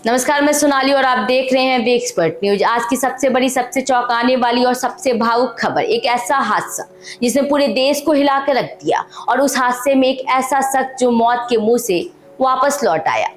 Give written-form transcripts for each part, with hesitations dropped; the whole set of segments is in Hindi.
नमस्कार, मैं सोनाली और आप देख रहे हैं वी एक्सपर्ट न्यूज। आज की सबसे बड़ी, सबसे चौंकाने वाली और सबसे भावुक खबर, एक ऐसा हादसा जिसने पूरे देश को हिला कर रख दिया। और उस हादसे में एक ऐसा शख्स जो मौत के मुंह से वापस लौट आया।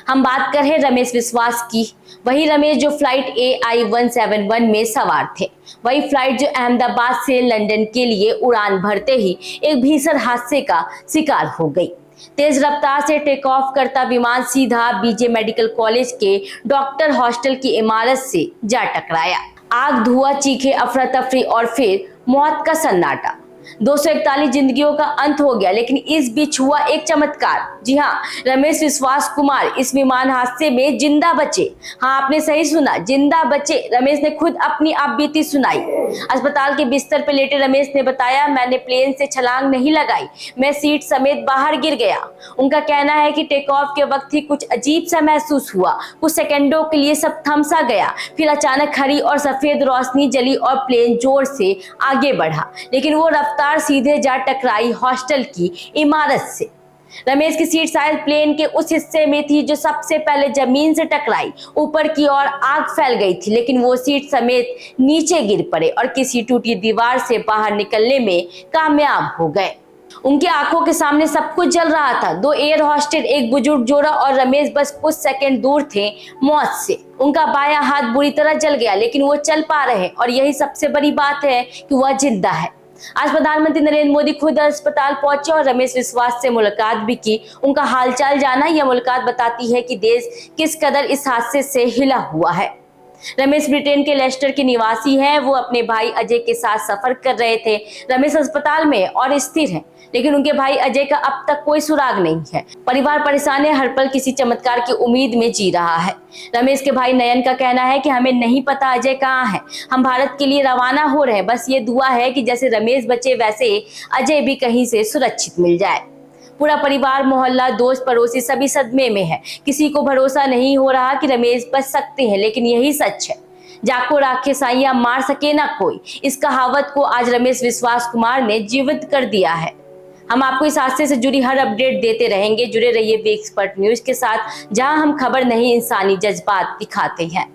हम बात कर रहे हैं रमेश विश्वास की। वही रमेश जो फ्लाइट AI-171 में सवार थे। वही फ्लाइट जो अहमदाबाद से लंदन के लिए उड़ान भरते ही एक भीषण हादसे का शिकार हो गई। तेज रफ्तार से टेक ऑफ करता विमान सीधा BJ मेडिकल कॉलेज के डॉक्टर हॉस्टल की इमारत से जा टकराया। आग, धुआं, चीखे, अफरा तफरी और फिर मौत का सन्नाटा। 241 जिंदगियों का अंत हो गया, लेकिन इस बीच हुआ एक चमत्कार। जी हाँ, रमेश विश्वास कुमार इस विमान हादसे में जिंदा बचे। हाँ, आपने सही सुना, जिंदा बचे। रमेश ने खुद अपनी आप बीती सुनाई। अस्पताल के बिस्तर पर लेटे रमेश ने बताया, मैंने प्लेन से छलांग नहीं लगाई, मैं सीट समेत बाहर गिर गया। उनका कहना है कि टेक ऑफ के वक्त ही कुछ अजीब सा महसूस हुआ। कुछ सेकंडों के लिए सब थम सा गया, फिर अचानक हरी और सफेद रोशनी जली और प्लेन जोर से आगे बढ़ा, लेकिन वो रफ्तार सीधे जा टकराई हॉस्टल की इमारत से। रमेश की सीट शायद प्लेन के उस हिस्से में थी जो सबसे पहले जमीन से टकराई। ऊपर की ओर आग फैल गई थी, लेकिन वो सीट समेत नीचे गिर पड़े और किसी टूटी दीवार से बाहर निकलने में कामयाब हो गए। उनकी आंखों के सामने सब कुछ जल रहा था। 2 एयर होस्टेस, एक बुजुर्ग जोड़ा और रमेश बस कुछ सेकंड दूर थे मौत से। उनका बायां हाथ बुरी तरह जल गया, लेकिन वो चल पा रहे हैं और यही सबसे बड़ी बात है कि वह जिंदा है। आज प्रधानमंत्री नरेंद्र मोदी खुद अस्पताल पहुंचे और रमेश विश्वास से मुलाकात भी की। उनका हालचाल जाना। यह मुलाकात बताती है कि देश किस कदर इस हादसे से हिला हुआ है। रमेश ब्रिटेन के लेस्टर के निवासी हैं। वो अपने भाई अजय के साथ सफर कर रहे थे। रमेश अस्पताल में और स्थिर हैं, लेकिन उनके भाई अजय का अब तक कोई सुराग नहीं है। परिवार परेशान है, हर पल किसी चमत्कार की उम्मीद में जी रहा है। रमेश के भाई नयन का कहना है कि हमें नहीं पता अजय कहाँ है, हम भारत के लिए रवाना हो रहे हैं। बस ये दुआ है कि जैसे रमेश बचे वैसे अजय भी कहीं से सुरक्षित मिल जाए। पूरा परिवार, मोहल्ला, दोस्त, पड़ोसी सभी सदमे में है। किसी को भरोसा नहीं हो रहा कि रमेश बच सकते हैं, लेकिन यही सच है, जाको राखे साइया मार सके ना कोई। इस कहावत को आज रमेश विश्वास कुमार ने जीवित कर दिया है। हम आपको इस हादसे से जुड़ी हर अपडेट देते रहेंगे। जुड़े रहिए वी एक्सपर्ट न्यूज के साथ, जहां हम खबर नहीं, इंसानी जज्बात दिखाते हैं।